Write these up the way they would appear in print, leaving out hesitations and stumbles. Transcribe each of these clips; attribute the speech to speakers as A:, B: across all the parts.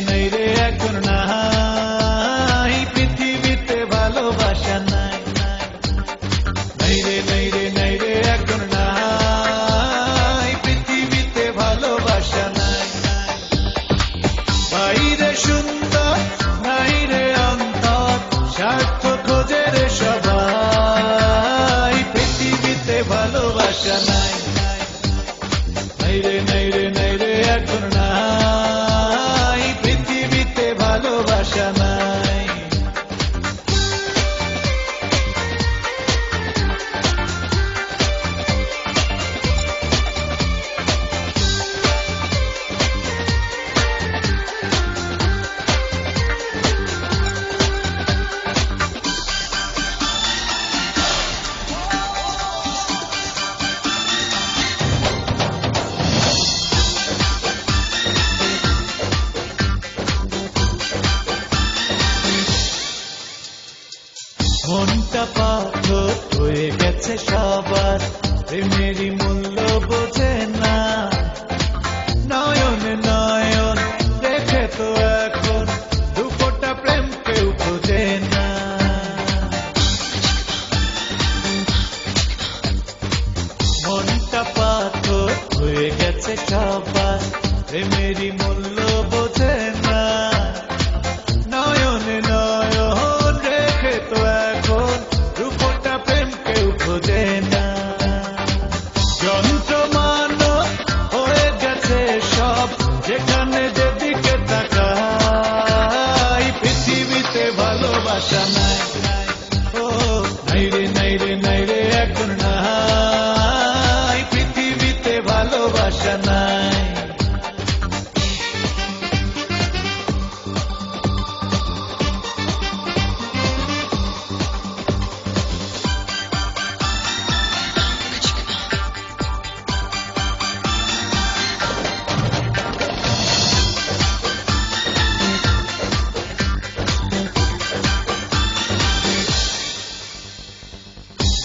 A: নাইরে এখন নাই পৃথিবীতে ভালোবাসা নাই। নাইরে এখন নাই পৃথিবীতে ভালোবাসা নাই। বাইরে সুন্দর নাইরে অন্তর, স্বার্থ খোঁজে রে সবাই, পৃথিবীতে ভালোবাসা নাই। নাইরে এখন নাই পৃথিবীতে ভালোবাসা নাই। মনটা পাথর হয়ে গেছে সবার, প্রেমেরই মূল্য বোঝে না। নয়ন নয়ন দেখে তো এখন দুপোটা প্রেম কেউ খোঁজে না। মনটা পাথর হয়ে গেছে সবার, প্রেমেরই মূল্য বোঝে না। নয়ন নয়ন রেখে তো এখন রূপটা প্রেম কেউ খোঁজে না। যন্ত্রমানব হয়ে গেছে সব, যেখানে যেদিকে তাকাই, পৃথিবীতে ভালোবাসা নাই। ও নাইরে এখন নাই পৃথিবীতে ভালোবাসা নাই।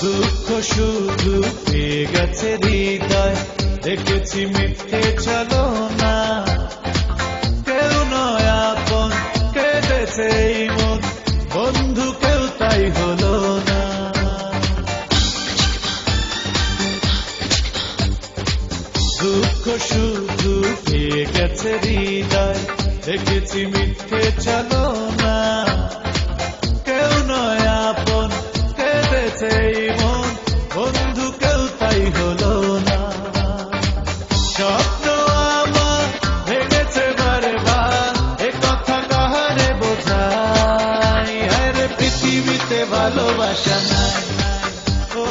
A: দুঃখ শুধু পেয়ে গেছে হৃদয়, দেখেছি মিথ্যে চলো না। কেউ নয় আপন, কেঁদেছে এই মন, বন্ধু কেউ তাই হলো না। দুঃখ শুধু পেয়ে গেছে হৃদয়, দেখেছি মিথ্যে চলো না। কেউ নয় আপন, কেঁদেছে এই মন, বন্ধু কেউ তাই হলো না। স্বপ্ন আমার ভেঙেছে বারবার, এ কথা কাহারে বোঝাই। আরে পৃথিবীতে ভালোবাসা নাই। ও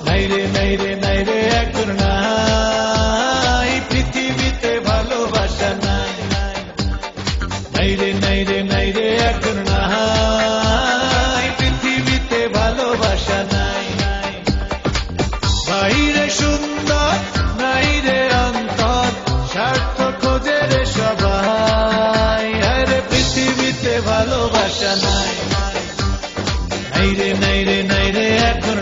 A: নাইরে এখন নাই পৃথিবীতে ভালোবাসা নাই। নাইরে এখন নাই পৃথিবীতে ভালোবাসা নাই। বাইরে সুন্দর নাইরে অন্তর, স্বার্থ খোঁজে রে সবাই, আরে পৃথিবীতে ভালোবাসা নাই। নাইরে এখন